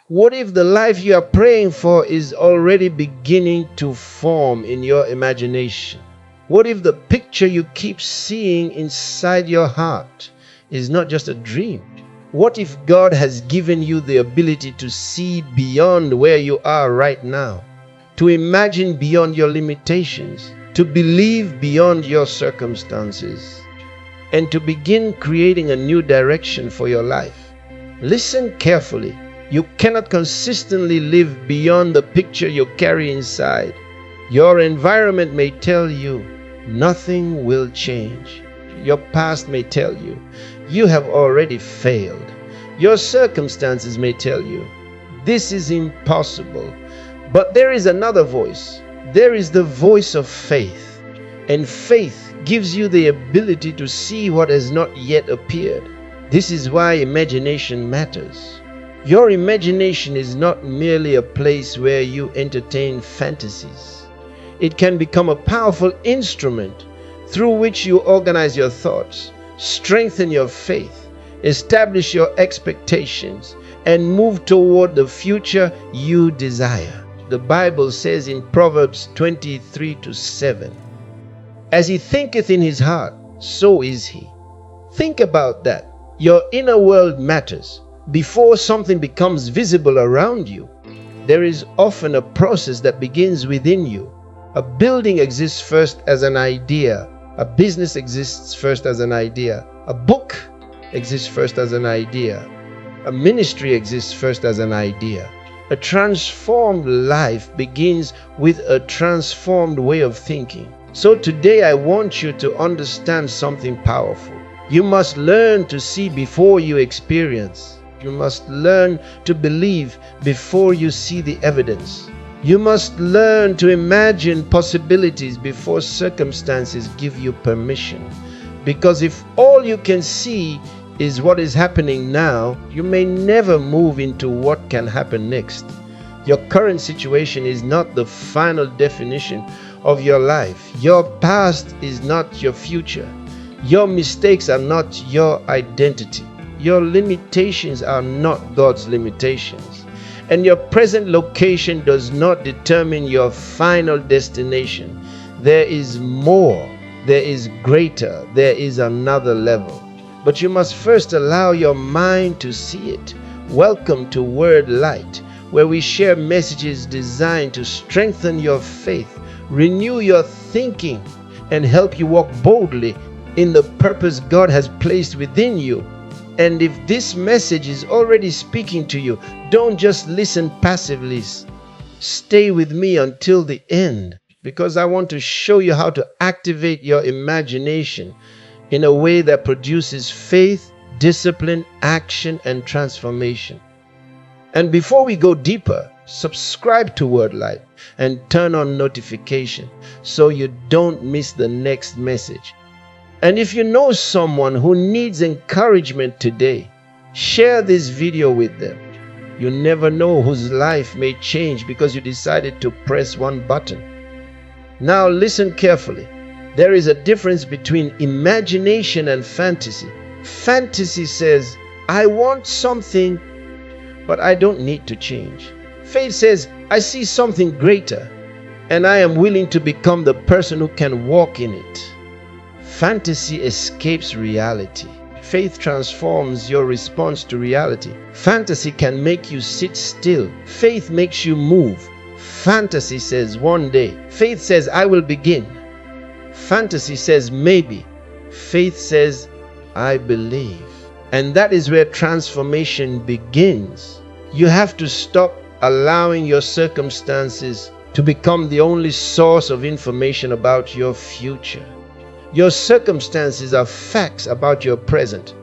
What if the life you are praying for is already beginning to form in your imagination? What if the picture you keep seeing inside your heart is not just a dream? What if God has given you the ability to see beyond where you are right now, to imagine beyond your limitations, to believe beyond your circumstances, and to begin creating a new direction for your life? Listen carefully. You cannot consistently live beyond the picture you carry inside. Your environment may tell you nothing will change. Your past may tell you you have already failed. Your circumstances may tell you this is impossible. But there is another voice. There is the voice of faith. And faith gives you the ability to see what has not yet appeared. This is why imagination matters. Your imagination is not merely a place where you entertain fantasies. It can become a powerful instrument through which you organize your thoughts, strengthen your faith, establish your expectations, and move toward the future you desire. The Bible says in Proverbs 23:7, "As he thinketh in his heart, so is he." Think about that. Your inner world matters. Before something becomes visible around you, there is often a process that begins within you. A building exists first as an idea. A business exists first as an idea. A book exists first as an idea. A ministry exists first as an idea. A transformed life begins with a transformed way of thinking. So today I want you to understand something powerful. You must learn to see before you experience. You must learn to believe before you see the evidence. You must learn to imagine possibilities before circumstances give you permission. Because if all you can see is what is happening now, you may never move into what can happen next. Your current situation is not the final definition of your life. Your past is not your future. Your mistakes are not your identity. Your limitations are not God's limitations. And your present location does not determine your final destination. There is more. There is greater. There is another level. But you must first allow your mind to see it. Welcome to Word Light, where we share messages designed to strengthen your faith, renew your thinking, and help you walk boldly in the purpose God has placed within you. And if this message is already speaking to you, don't just listen passively. Stay with me until the end, because I want to show you how to activate your imagination in a way that produces faith, discipline, action, and transformation. And before we go deeper, subscribe to Word Light and turn on notification so you don't miss the next message. And if you know someone who needs encouragement today, share this video with them. You never know whose life may change because you decided to press one button. Now listen carefully. There is a difference between imagination and fantasy. Fantasy says, I want something, but I don't need to change. Faith says, I see something greater, and I am willing to become the person who can walk in it. Fantasy escapes reality. Faith transforms your response to reality. Fantasy can make you sit still. Faith makes you move. Fantasy says one day. Faith says, I will begin. Fantasy says maybe. Faith says, I believe. And that is where transformation begins. You have to stop allowing your circumstances to become the only source of information about your future. Your circumstances are facts about your present.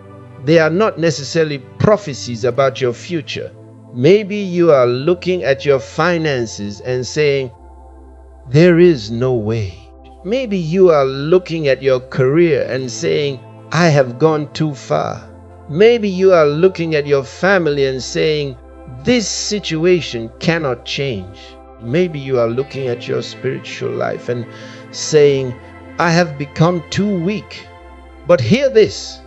They are not necessarily prophecies about your future. Maybe you are looking at your finances and saying, there is no way. Maybe you are looking at your career and saying, I have gone too far. Maybe you are looking at your family and saying, this situation cannot change. Maybe you are looking at your spiritual life and saying, I have become too weak. But hear this,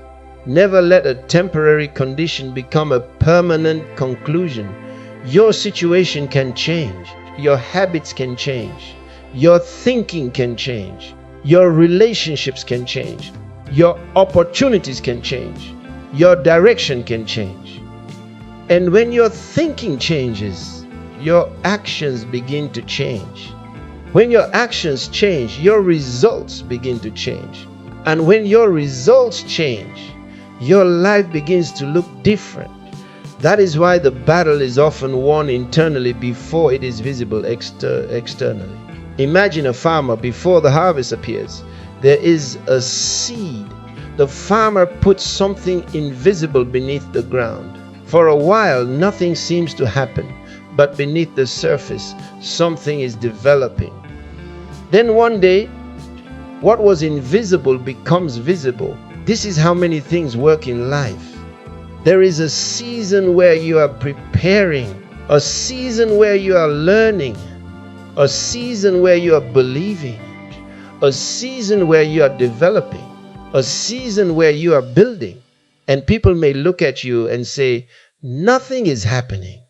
never let a temporary condition become a permanent conclusion. Your situation can change. Your habits can change. Your thinking can change. Your relationships can change. Your opportunities can change. Your direction can change. And when your thinking changes, your actions begin to change. When your actions change, your results begin to change. And when your results change, your life begins to look different. That is why the battle is often won internally before it is visible externally. Imagine a farmer before the harvest appears. There is a seed. The farmer puts something invisible beneath the ground. For a while, nothing seems to happen, but beneath the surface, something is developing. Then one day, what was invisible becomes visible. This is how many things work in life. There is a season where you are preparing, a season where you are learning, a season where you are believing, a season where you are developing, a season where you are building. And people may look at you and say, nothing is happening.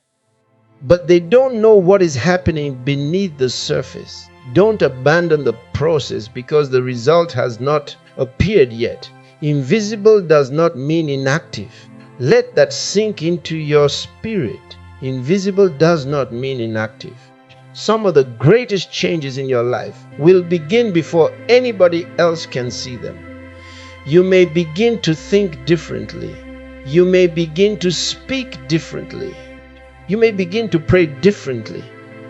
But they don't know what is happening beneath the surface. Don't abandon the process because the result has not appeared yet. Invisible does not mean inactive. Let that sink into your spirit. Invisible does not mean inactive. Some of the greatest changes in your life will begin before anybody else can see them. You may begin to think differently. You may begin to speak differently. You may begin to pray differently.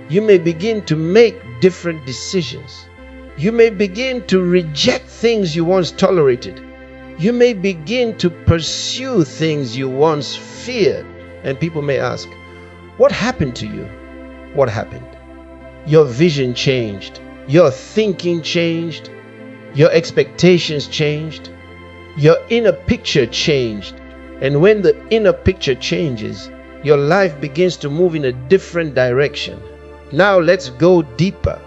You may begin to make different decisions. You may begin to reject things you once tolerated. You may begin to pursue things you once feared. And people may ask, what happened to you? What happened? Your vision changed. Your thinking changed. Your expectations changed. Your inner picture changed. And when the inner picture changes, your life begins to move in a different direction. Now let's go deeper.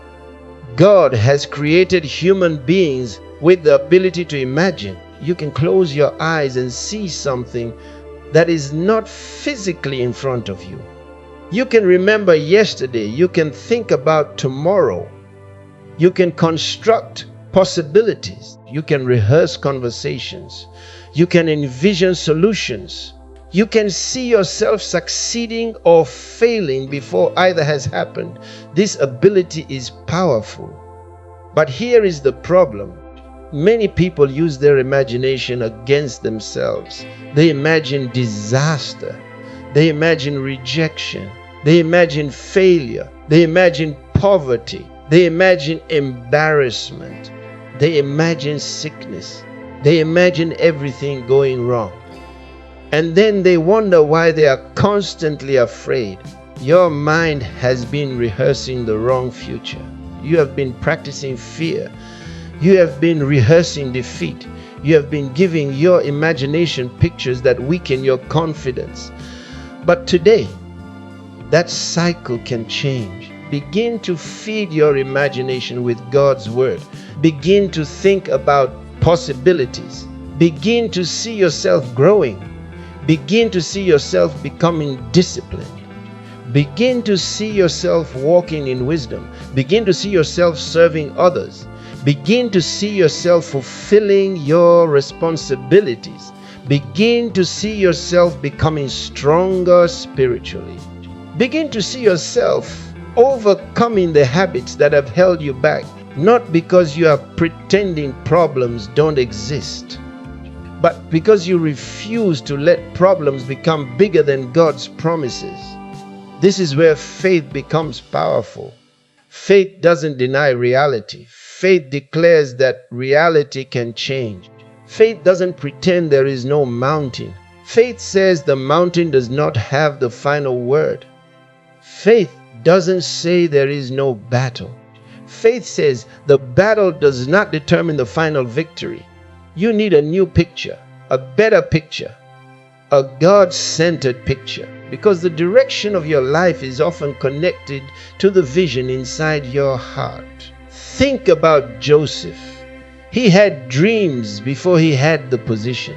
God has created human beings with the ability to imagine. You can close your eyes and see something that is not physically in front of you. You can remember yesterday. You can think about tomorrow. You can construct possibilities. You can rehearse conversations. You can envision solutions. You can see yourself succeeding or failing before either has happened. This ability is powerful. But here is the problem. Many people use their imagination against themselves. They imagine disaster. They imagine rejection. They imagine failure. They imagine poverty. They imagine embarrassment. They imagine sickness. They imagine everything going wrong. And then they wonder why they are constantly afraid. Your mind has been rehearsing the wrong future. You have been practicing fear. You have been rehearsing defeat. You have been giving your imagination pictures that weaken your confidence. But today, that cycle can change. Begin to feed your imagination with God's word. Begin to think about possibilities. Begin to see yourself growing. Begin to see yourself becoming disciplined. Begin to see yourself walking in wisdom. Begin to see yourself serving others. Begin to see yourself fulfilling your responsibilities. Begin to see yourself becoming stronger spiritually. Begin to see yourself overcoming the habits that have held you back, not because you are pretending problems don't exist, but because you refuse to let problems become bigger than God's promises. This is where faith becomes powerful. Faith doesn't deny reality. Faith declares that reality can change. Faith doesn't pretend there is no mountain. Faith says the mountain does not have the final word. Faith doesn't say there is no battle. Faith says the battle does not determine the final victory. You need a new picture, a better picture, a God-centered picture, because the direction of your life is often connected to the vision inside your heart. Think about Joseph. He had dreams before he had the position.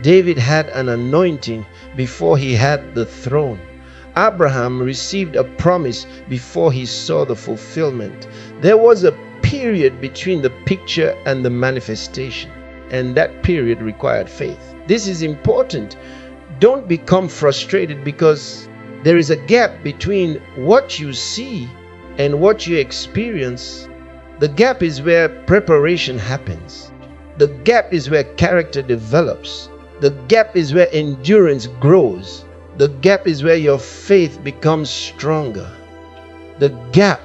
David had an anointing before he had the throne. Abraham received a promise before he saw the fulfillment. There was a period between the picture and the manifestation, and that period required faith. This is important. Don't become frustrated because there is a gap between what you see and what you experience. The gap is where preparation happens. The gap is where character develops. The gap is where endurance grows. The gap is where your faith becomes stronger. The gap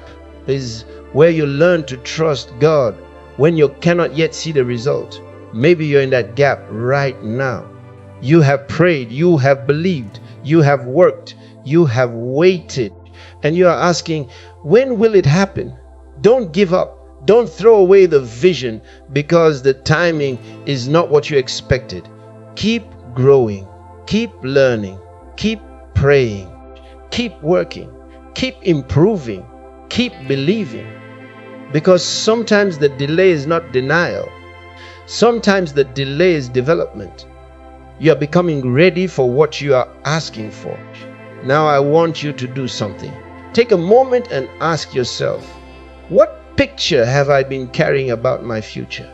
is where you learn to trust God when you cannot yet see the result. Maybe you're in that gap right now. You have prayed, you have believed, you have worked, you have waited, and you are asking, when will it happen? Don't give up. Don't throw away the vision because the timing is not what you expected. Keep growing, keep learning, keep praying, keep working, keep improving, keep believing. Because sometimes the delay is not denial. Sometimes the delay is development. You are becoming ready for what you are asking for. Now I want you to do something. Take a moment and ask yourself, what picture have I been carrying about my future?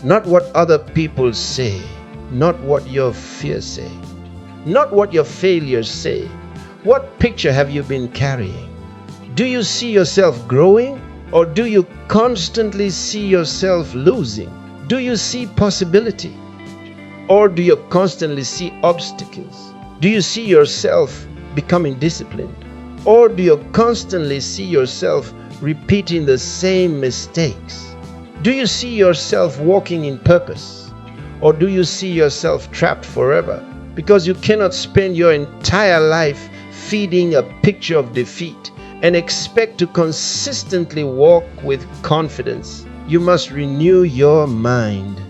Not what other people say, not what your fears say, not what your failures say. What picture have you been carrying? Do you see yourself growing, or do you constantly see yourself losing? Do you see possibility, or do you constantly see obstacles? Do you see yourself becoming disciplined, or do you constantly see yourself repeating the same mistakes? Do you see yourself walking in purpose, or do you see yourself trapped forever? Because you cannot spend your entire life feeding a picture of defeat and expect to consistently walk with confidence. You must renew your mind.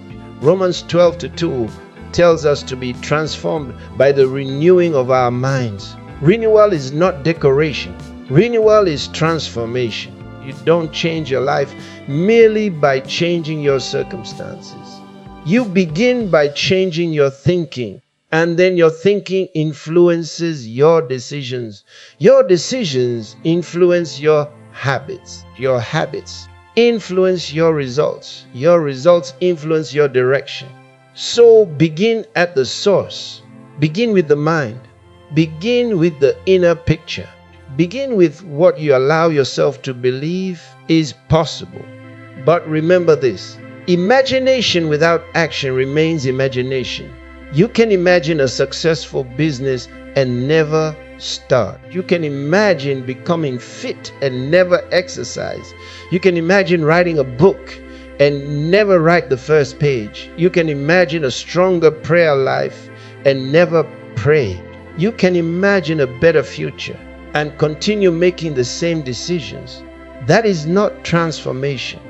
Romans 12:2 tells us to be transformed by the renewing of our minds. Renewal is not decoration. Renewal is transformation. You don't change your life merely by changing your circumstances. You begin by changing your thinking, and then your thinking influences your decisions. Your decisions influence your habits. Your habits influence your results. Your results influence your direction. So begin at the source. Begin with the mind. Begin with the inner picture. Begin with what you allow yourself to believe is possible. But remember this, imagination without action remains imagination. You can imagine a successful business and never start. You can imagine becoming fit and never exercise. You can imagine writing a book and never write the first page. You can imagine a stronger prayer life and never pray. You can imagine a better future and continue making the same decisions. That is not transformation.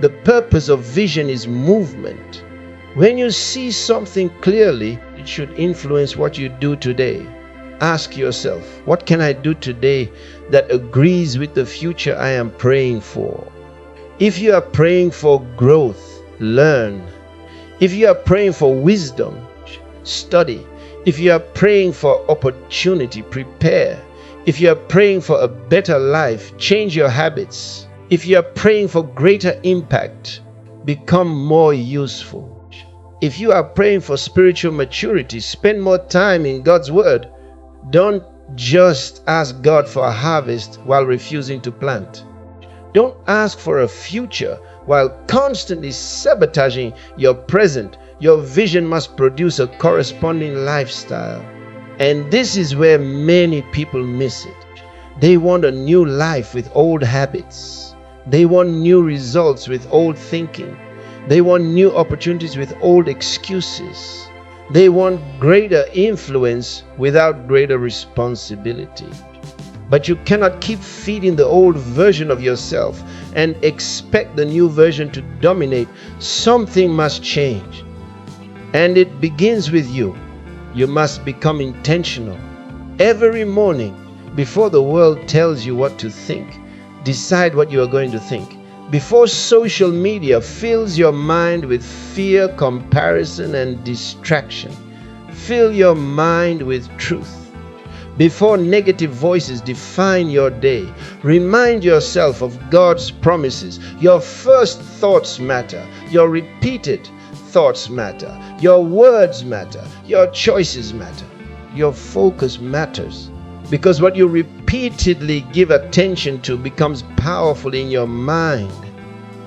The purpose of vision is movement. When you see something clearly, it should influence what you do today. Ask yourself, what can I do today that agrees with the future I am praying for? If you are praying for growth, learn. If you are praying for wisdom, study. If you are praying for opportunity, prepare. If you are praying for a better life, change your habits. If you are praying for greater impact, become more useful. If you are praying for spiritual maturity, spend more time in God's Word. Don't just ask God for a harvest while refusing to plant. Don't ask for a future while constantly sabotaging your present. Your vision must produce a corresponding lifestyle. And this is where many people miss it. They want a new life with old habits. They want new results with old thinking. They want new opportunities with old excuses. They want greater influence without greater responsibility. But you cannot keep feeding the old version of yourself and expect the new version to dominate. Something must change. And it begins with you. You must become intentional. Every morning, before the world tells you what to think, decide what you are going to think. Before social media fills your mind with fear, comparison, and distraction, fill your mind with truth. Before negative voices define your day, remind yourself of God's promises. Your first thoughts matter. Your repeated thoughts matter. Your words matter. Your choices matter. Your focus matters. Because what you repeatedly give attention to becomes powerful in your mind.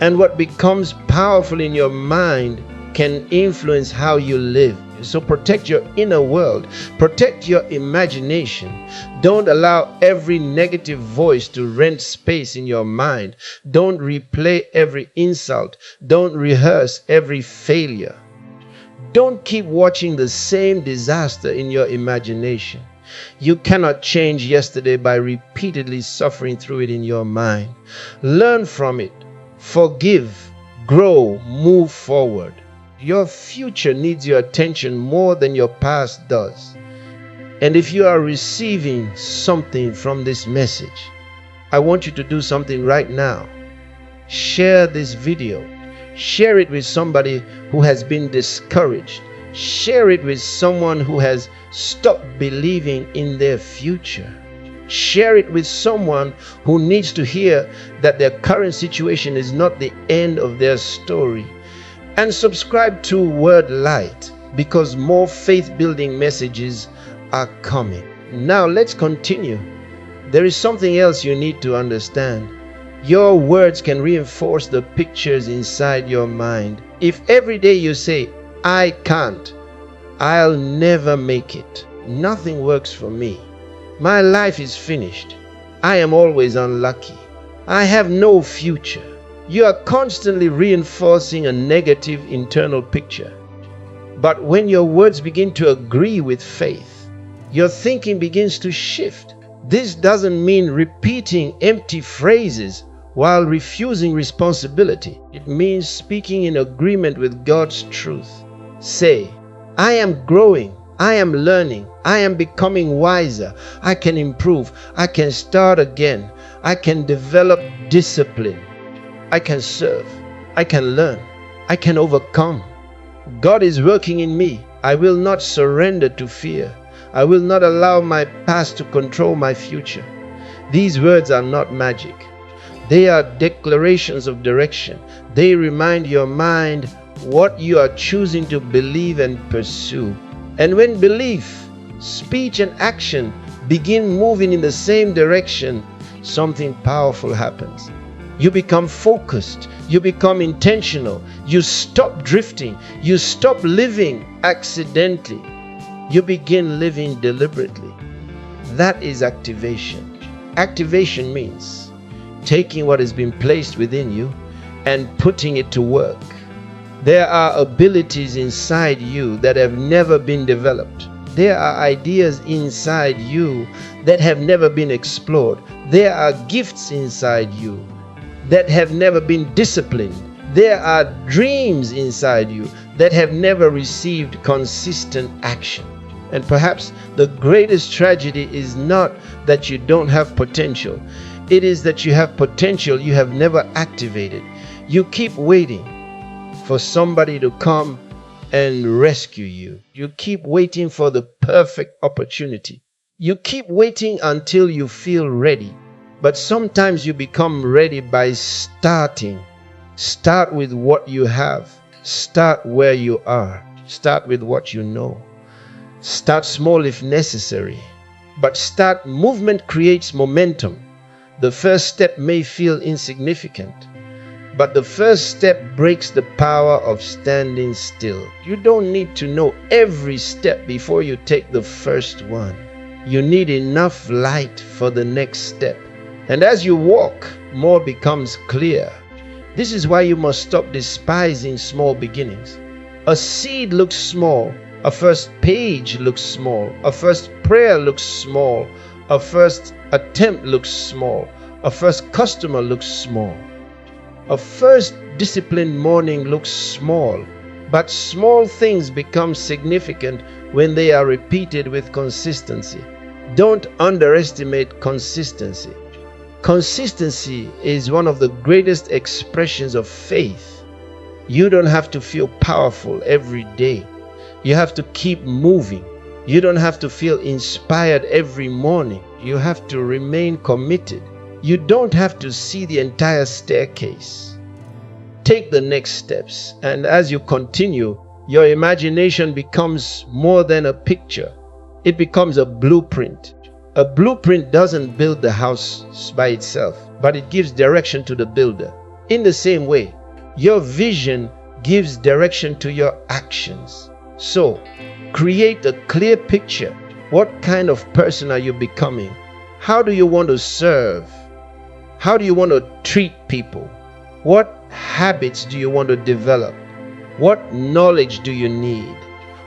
And what becomes powerful in your mind can influence how you live. So protect your inner world. Protect your imagination. Don't allow every negative voice to rent space in your mind. Don't replay every insult. Don't rehearse every failure. Don't keep watching the same disaster in your imagination. You cannot change yesterday by repeatedly suffering through it in your mind. Learn from it. Forgive. Grow. Move forward. Your future needs your attention more than your past does. And if you are receiving something from this message, I want you to do something right now. Share this video. Share it with somebody who has been discouraged. Share it with someone who has stopped believing in their future. Share it with someone who needs to hear that their current situation is not the end of their story. And subscribe to Word Light, because more faith-building messages are coming. Now let's continue. There is something else you need to understand. Your words can reinforce the pictures inside your mind. If every day you say, "I can't," "I'll never make it," "Nothing works for me," "My life is finished," "I am always unlucky," "I have no future," you are constantly reinforcing a negative internal picture. But when your words begin to agree with faith, your thinking begins to shift. This doesn't mean repeating empty phrases while refusing responsibility. It means speaking in agreement with God's truth. Say, "I am growing, I am learning, I am becoming wiser, I can improve, I can start again, I can develop discipline, I can serve, I can learn, I can overcome. God is working in me. I will not surrender to fear. I will not allow my past to control my future." These words are not magic. They are declarations of direction. They remind your mind what you are choosing to believe and pursue. And when belief, speech, and action begin moving in the same direction, something powerful happens. You become focused. You become intentional. You stop drifting. You stop living accidentally. You begin living deliberately. That is activation. Activation means taking what has been placed within you and putting it to work. There are abilities inside you that have never been developed. There are ideas inside you that have never been explored. There are gifts inside you that have never been disciplined. There are dreams inside you that have never received consistent action. And perhaps the greatest tragedy is not that you don't have potential. It is that you have potential you have never activated. You keep waiting for somebody to come and rescue you. You keep waiting for the perfect opportunity. You keep waiting until you feel ready. But sometimes you become ready by starting. Start with what you have. Start where you are. Start with what you know. Start small if necessary. But start. Movement creates momentum. The first step may feel insignificant, but the first step breaks the power of standing still. You don't need to know every step before you take the first one. You need enough light for the next step. And as you walk, more becomes clear. This is why you must stop despising small beginnings. A seed looks small. A first page looks small. A first prayer looks small. A first attempt looks small. A first customer looks small. A first disciplined morning looks small. But small things become significant when they are repeated with consistency. Don't underestimate consistency. Consistency is one of the greatest expressions of faith. You don't have to feel powerful every day. You have to keep moving. You don't have to feel inspired every morning. You have to remain committed. You don't have to see the entire staircase. Take the next steps, and as you continue, your imagination becomes more than a picture. It becomes a blueprint. A blueprint doesn't build the house by itself, but it gives direction to the builder. In the same way, your vision gives direction to your actions. So, create a clear picture. What kind of person are you becoming? How do you want to serve? How do you want to treat people? What habits do you want to develop? What knowledge do you need?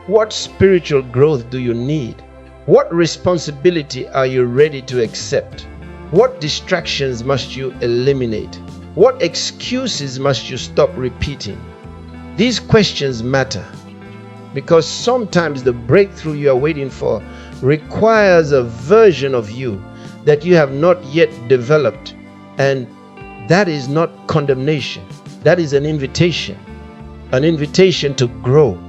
What spiritual growth do you need? What responsibility are you ready to accept? What distractions must you eliminate? What excuses must you stop repeating? These questions matter because sometimes the breakthrough you are waiting for requires a version of you that you have not yet developed, and that is not condemnation. That is an invitation to grow,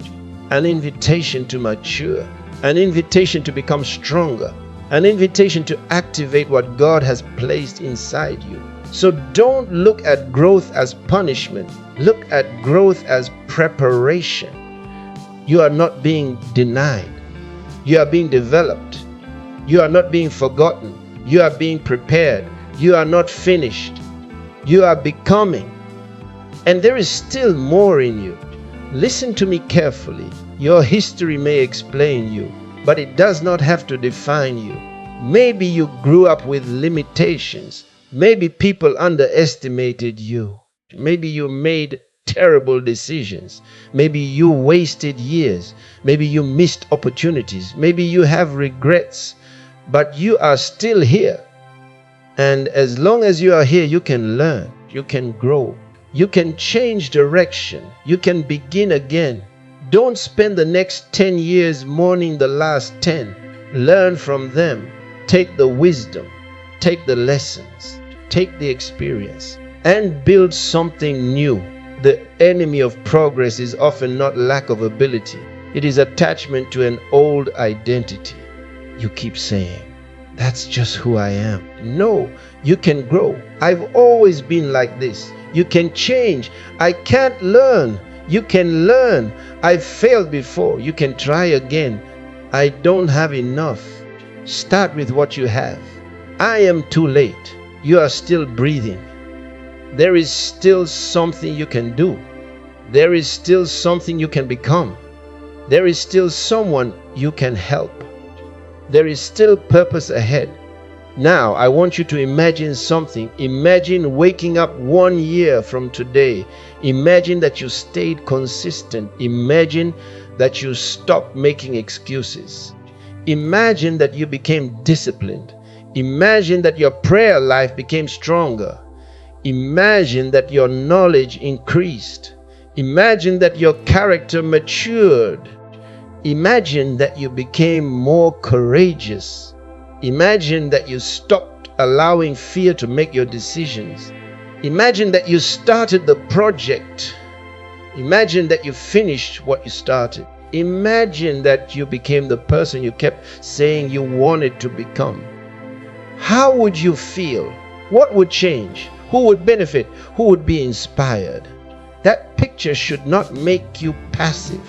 an invitation to mature, an invitation to become stronger, an invitation to activate what God has placed inside you. So don't look at growth as punishment. Look at growth as preparation. You are not being denied. You are being developed. You are not being forgotten. You are being prepared. You are not finished. You are becoming. And there is still more in you. Listen to me carefully. Your history may explain you, but it does not have to define you. Maybe you grew up with limitations. Maybe people underestimated you. Maybe you made terrible decisions. Maybe you wasted years. Maybe you missed opportunities. Maybe you have regrets, but you are still here. And as long as you are here, you can learn, you can grow, you can change direction, you can begin again. Don't spend the next 10 years mourning the last 10. Learn from them. Take the wisdom, take the lessons, take the experience, and build something new. The enemy of progress is often not lack of ability. It is attachment to an old identity. You keep saying, that's just who I am. No, you can grow. I've always been like this. You can change. I can't learn. You can learn. I've failed before. You can try again. I don't have enough. Start with what you have. I am too late. You are still breathing. There is still something you can do. There is still something you can become. There is still someone you can help. There is still purpose ahead. Now, I want you to imagine something. Imagine waking up 1 year from today. Imagine that you stayed consistent. Imagine that you stopped making excuses. Imagine that you became disciplined. Imagine that your prayer life became stronger. Imagine that your knowledge increased. Imagine that your character matured. Imagine that you became more courageous. Imagine that you stopped allowing fear to make your decisions. Imagine that you started the project. Imagine that you finished what you started. Imagine that you became the person you kept saying you wanted to become. How would you feel? What would change? Who would benefit? Who would be inspired? That picture should not make you passive.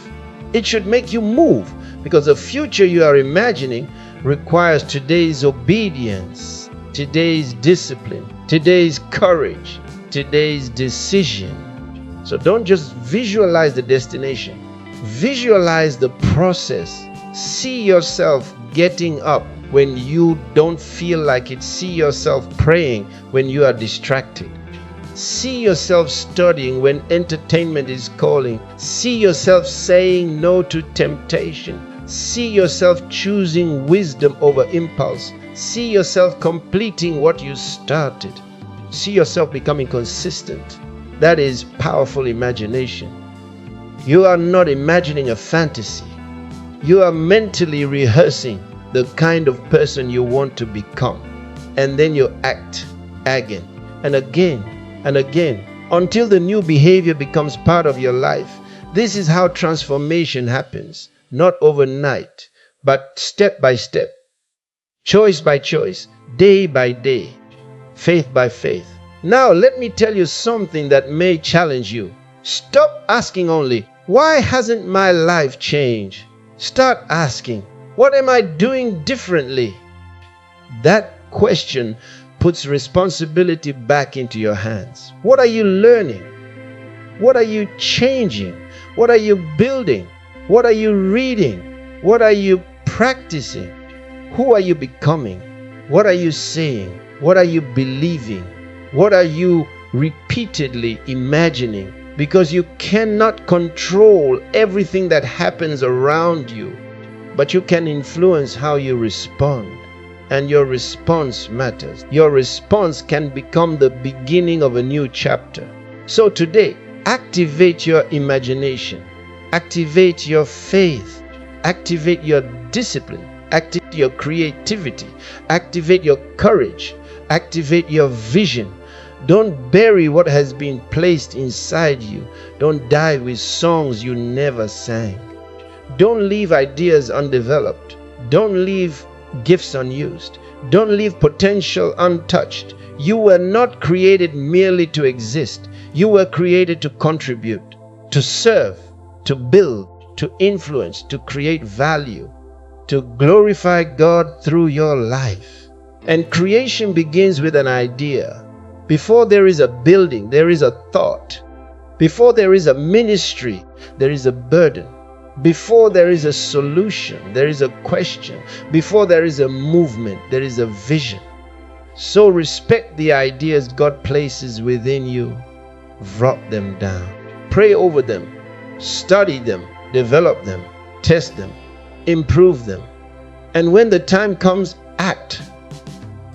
It should make you move, because the future you are imagining requires today's obedience, today's discipline, today's courage, today's decision. So don't just visualize the destination. Visualize the process. See yourself getting up when you don't feel like it. See yourself praying when you are distracted. See yourself studying when entertainment is calling. See yourself saying no to temptation. See yourself choosing wisdom over impulse. See yourself completing what you started. See yourself becoming consistent. That is powerful imagination. You are not imagining a fantasy. You are mentally rehearsing the kind of person you want to become. And then you act again and again and again until the new behavior becomes part of your life. This is how transformation happens. Not overnight, but step by step, choice by choice, day by day, faith by faith. Now, let me tell you something that may challenge you. Stop asking only, why hasn't my life changed? Start asking, what am I doing differently? That question puts responsibility back into your hands. What are you learning? What are you changing? What are you building? What are you reading? What are you practicing? Who are you becoming? What are you saying? What are you believing? What are you repeatedly imagining? Because you cannot control everything that happens around you, but you can influence how you respond. And your response matters. Your response can become the beginning of a new chapter. So today, activate your imagination, activate your faith, activate your discipline, activate your creativity, activate your courage, activate your vision. Don't bury what has been placed inside you. Don't die with songs you never sang. Don't leave ideas undeveloped. Don't leave gifts unused. Don't leave potential untouched. You were not created merely to exist. You were created to contribute, to serve, to build, to influence, to create value, to glorify God through your life. And creation begins with an idea. Before there is a building, there is a thought. Before there is a ministry, there is a burden. Before there is a solution, there is a question. Before there is a movement, there is a vision. So respect the ideas God places within you. Write them down. Pray over them. Study them. Develop them. Test them. Improve them. And when the time comes, act.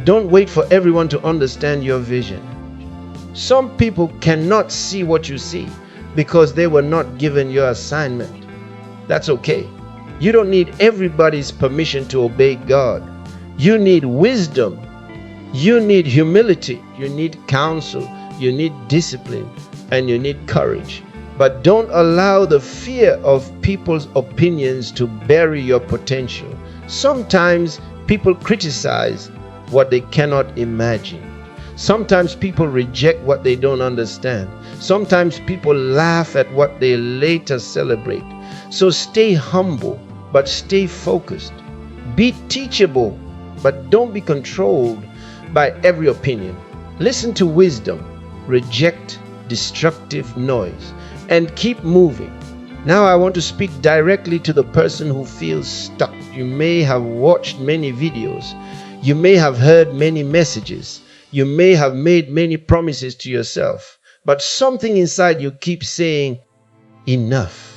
Don't wait for everyone to understand your vision. Some people cannot see what you see because they were not given your assignment. That's okay. You don't need everybody's permission to obey God. You need wisdom. You need humility. You need counsel. You need discipline. And you need courage. But don't allow the fear of people's opinions to bury your potential. Sometimes people criticize what they cannot imagine. Sometimes people reject what they don't understand. Sometimes people laugh at what they later celebrate. So stay humble, but stay focused. Be teachable, but don't be controlled by every opinion. Listen to wisdom, reject destructive noise, and keep moving. Now I want to speak directly to the person who feels stuck. You may have watched many videos. You may have heard many messages. You may have made many promises to yourself. But something inside you keeps saying, enough.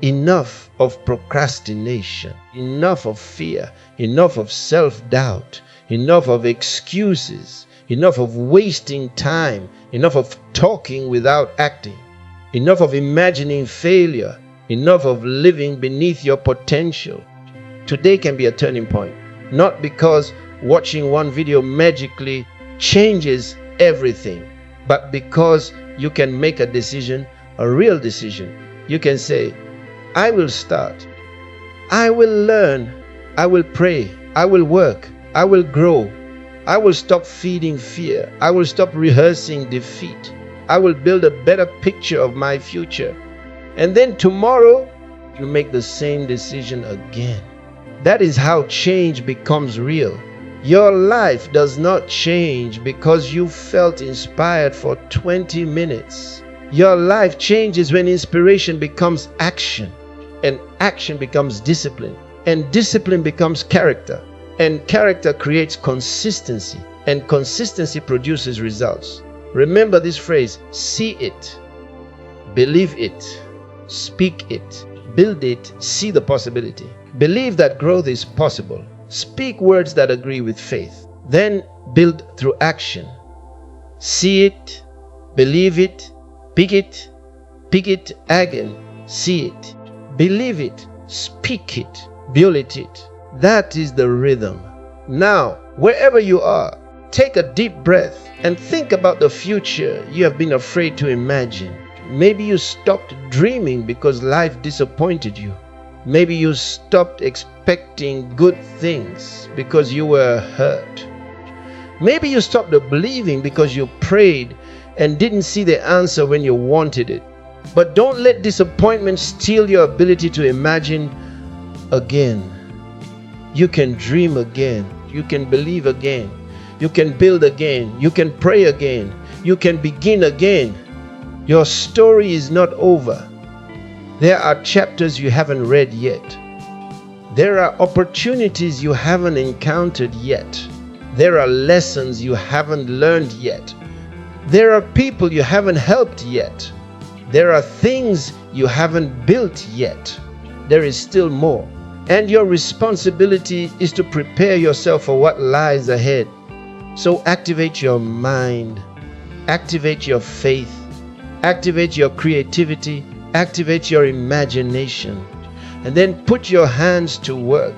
Enough of procrastination. Enough of fear. Enough of self-doubt. Enough of excuses. Enough of wasting time. Enough of talking without acting. Enough of imagining failure. Enough of living beneath your potential. Today can be a turning point. Not because watching one video magically changes everything, but because you can make a decision, a real decision. You can say, I will start. I will learn. I will pray. I will work. I will grow. I will stop feeding fear. I will stop rehearsing defeat. I will build a better picture of my future. And then tomorrow, you make the same decision again. That is how change becomes real. Your life does not change because you felt inspired for 20 minutes. Your life changes when inspiration becomes action, and action becomes discipline, and discipline becomes character, and character creates consistency, and consistency produces results. Remember this phrase: see it, believe it, speak it, build it, see the possibility. Believe that growth is possible. Speak words that agree with faith. Then build through action. See it, believe it, pick it again, see it, believe it, speak it, build it. That is the rhythm. Now, wherever you are, take a deep breath and think about the future you have been afraid to imagine. Maybe you stopped dreaming because life disappointed you. Maybe you stopped expecting good things because you were hurt. Maybe you stopped believing because you prayed and didn't see the answer when you wanted it. But don't let disappointment steal your ability to imagine again. You can dream again. You can believe again. You can build again. You can pray again. You can begin again. Your story is not over. There are chapters you haven't read yet. There are opportunities you haven't encountered yet. There are lessons you haven't learned yet. There are people you haven't helped yet. There are things you haven't built yet. There is still more. And your responsibility is to prepare yourself for what lies ahead. So activate your mind, activate your faith, activate your creativity, activate your imagination, and then put your hands to work.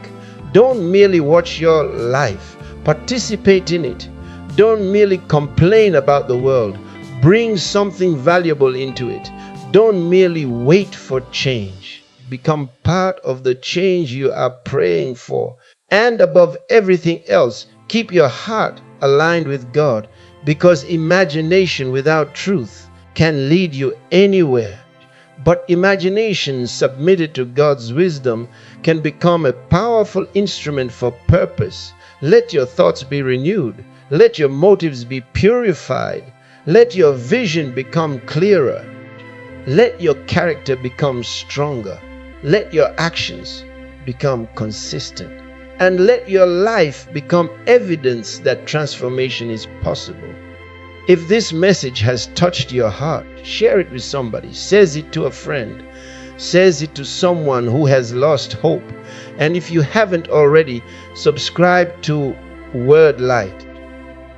Don't merely watch your life, participate in it. Don't merely complain about the world. Bring something valuable into it. Don't merely wait for change. Become part of the change you are praying for. And above everything else, keep your heart aligned with God, because imagination without truth can lead you anywhere. But imagination submitted to God's wisdom can become a powerful instrument for purpose. Let your thoughts be renewed. Let your motives be purified. Let your vision become clearer. Let your character become stronger. Let your actions become consistent. And let your life become evidence that transformation is possible. If this message has touched your heart, share it with somebody. Says it to a friend. Says it to someone who has lost hope. And if you haven't already, subscribe to Word Light.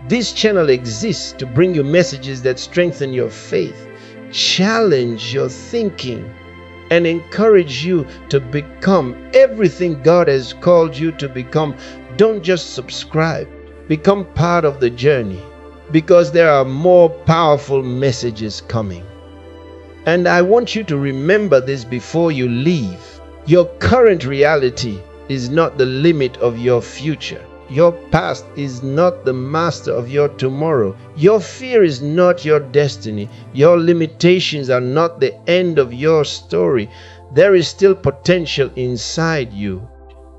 This channel exists to bring you messages that strengthen your faith, challenge your thinking, and encourage you to become everything God has called you to become. Don't just subscribe. Become part of the journey, because there are more powerful messages coming. And I want you to remember this before you leave. Your current reality is not the limit of your future. Your past is not the master of your tomorrow. Your fear is not your destiny. Your limitations are not the end of your story. There is still potential inside you.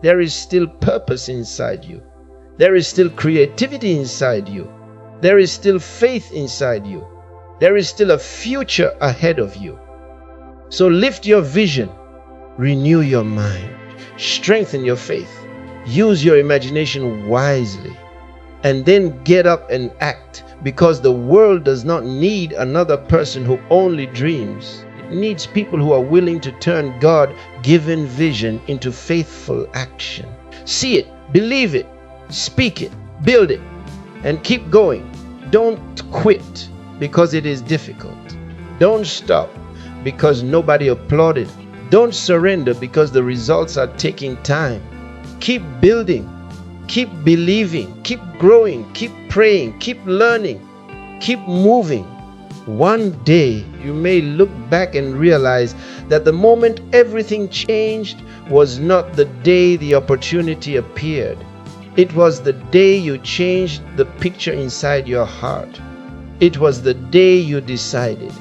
There is still purpose inside you. There is still creativity inside you. There is still faith inside you. There is still a future ahead of you. So lift your vision, renew your mind, strengthen your faith. Use your imagination wisely, and then get up and act, because the world does not need another person who only dreams. It needs people who are willing to turn God-given vision into faithful action. See it, believe it, speak it, build it, and keep going. Don't quit because it is difficult. Don't stop because nobody applauded. Don't surrender because the results are taking time. Keep building, keep believing, keep growing, keep praying, keep learning, keep moving. One day you may look back and realize that the moment everything changed was not the day the opportunity appeared. It was the day you changed the picture inside your heart. It was the day you decided,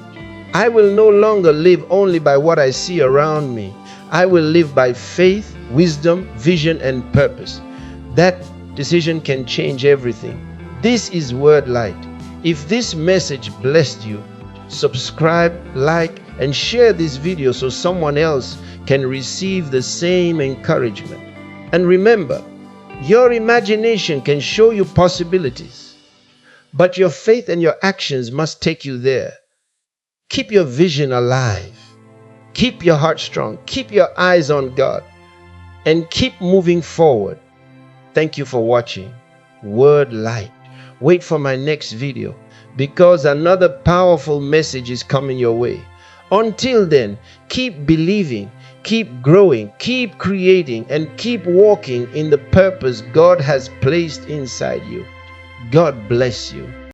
I will no longer live only by what I see around me. I will live by faith, wisdom, vision, and purpose. That decision can change everything. This is Word Light. If this message blessed you, subscribe, like, and share this video so someone else can receive the same encouragement. And remember, your imagination can show you possibilities, but your faith and your actions must take you there. Keep your vision alive. Keep your heart strong. Keep your eyes on God. And keep moving forward. Thank you for watching Word Light. Wait for my next video, because another powerful message is coming your way. Until then, keep believing, keep growing, keep creating, and keep walking in the purpose God has placed inside you. God bless you.